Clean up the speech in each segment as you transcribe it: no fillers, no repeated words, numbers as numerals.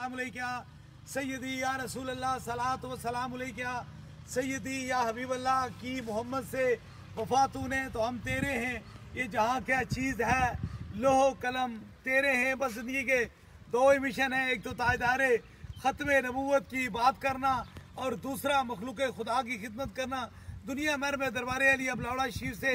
सलाम अलैका सैयदी या रसूल अल्लाह सलात व सलाम अलैका सैयदी या हबीब अल्लाह की मोहम्मद से वफा तूने तो हम तेरे हैं। ये जहाँ क्या चीज़ है लोहो कलम तेरे हैं। बस ज़िंदगी के दो ही मिशन हैं, एक तो ताजदारे ख़त्म नबूवत की बात करना और दूसरा मखलूक खुदा की खिदमत करना। दुनिया भर में दरबार अली अबलाड़ा शीर से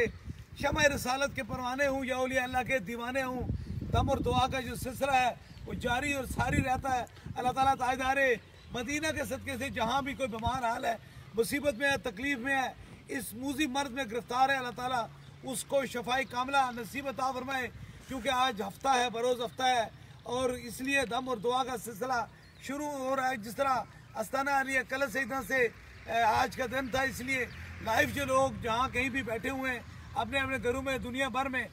शमा रसालत के परवाने हूँ या औलिया अल्लाह के दीवाने हूँ। दम और दुआ का जो सिलसिला है वो जारी और सारी रहता है। अल्लाह ताला ताजदारे मदीना के सदक़े से जहाँ भी कोई बीमार हाल है, मुसीबत में है, तकलीफ़ में है, इस मूजी मर्द में गिरफ्तार है, अल्लाह ताला उसको शफाई कामला नसीब अता फरमाए। क्योंकि आज हफ्ता है, बरोज़ हफ्ता है और इसलिए दम और दुआ का सिलसिला शुरू हो रहा है। जिस तरह अस्ताना अली कल से इधर से आज का दिन था, इसलिए लाइव जो लोग जहाँ कहीं भी बैठे हुए हैं अपने अपने घरों में दुनिया भर में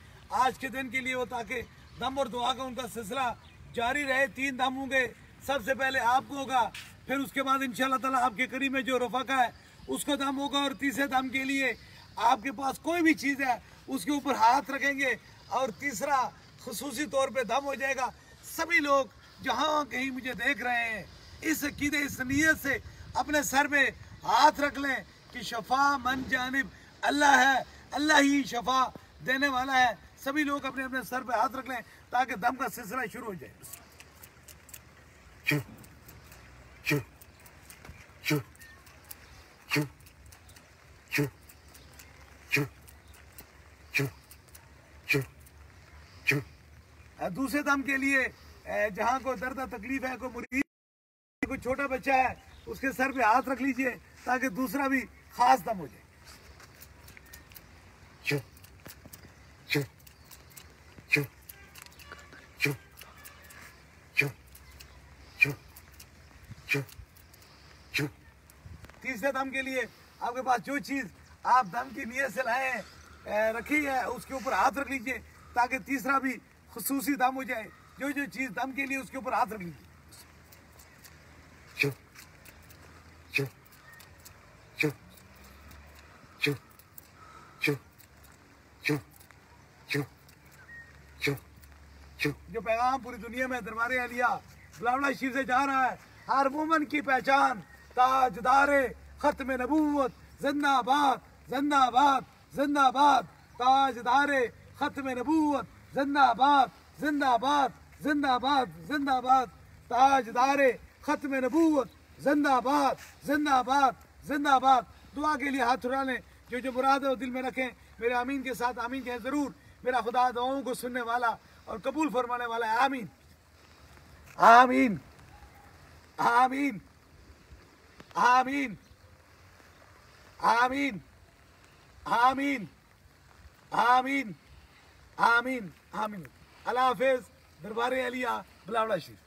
आज के दिन के लिए हो, ताकि दम और दुआ का उनका सिलसिला जारी रहे। 3 दम होंगे, सबसे पहले आपको होगा, फिर उसके बाद इंशाअल्लाह ताला आपके करीब में जो रफ़ाका है उसको दम होगा और तीसरे दम के लिए आपके पास कोई भी चीज़ है उसके ऊपर हाथ रखेंगे और तीसरा खुसूसी तौर पे दम हो जाएगा। सभी लोग जहाँ कहीं मुझे देख रहे हैं इस अकीदे इस नीयत से अपने सर में हाथ रख लें कि शफा मन जानिब अल्लाह है, अल्लाह ही शफा देने वाला है। सभी लोग अपने अपने सर पे हाथ रख लें ताकि दम का सिलसिला शुरू हो जाए। दूसरे दम के लिए जहाँ को दर्द तकलीफ है, कोई मुरीद कोई छोटा बच्चा है उसके सर पे हाथ रख लीजिए ताकि दूसरा भी खास दम हो जाए। तीसरे दम के लिए आपके पास जो चीज आप दम की नीयत से लाए रखी है उसके ऊपर हाथ रख लीजिए ताकि तीसरा भी खुसूसी दम हो जाए। जो जो चीज दम के लिए उसके ऊपर हाथ रख लीजिए। जो पैगाम पूरी दुनिया में दरबार अलिया अबलाड़ा शीर से जा रहा है, हर मोमन की पहचान ताजदारे खत्म नबूवत जिंदाबाद जिंदाबाद जिंदाबाद। ताजदारे खत्म नबूवत जिंदाबाद जिंदाबाद जिंदाबाद जिंदाबाद। ताजदारे खत्म नबूवत जिंदाबाद जिंदाबाद जिंदाबाद। दुआ के लिए हाथ उठा लें, जो जो मुराद है वो दिल में रखें। मेरे आमीन के साथ आमीन कहें ज़रूर। मेरा खुदा दुआओं को सुनने वाला और कबूल फरमाने वाला है। आमीन आमीन आमीन आमीन आमीन आमीन आमीन आमीन आमीन। अल्लाह हाफ़िज़। दरबार अलिया अबलाड़ा शीर।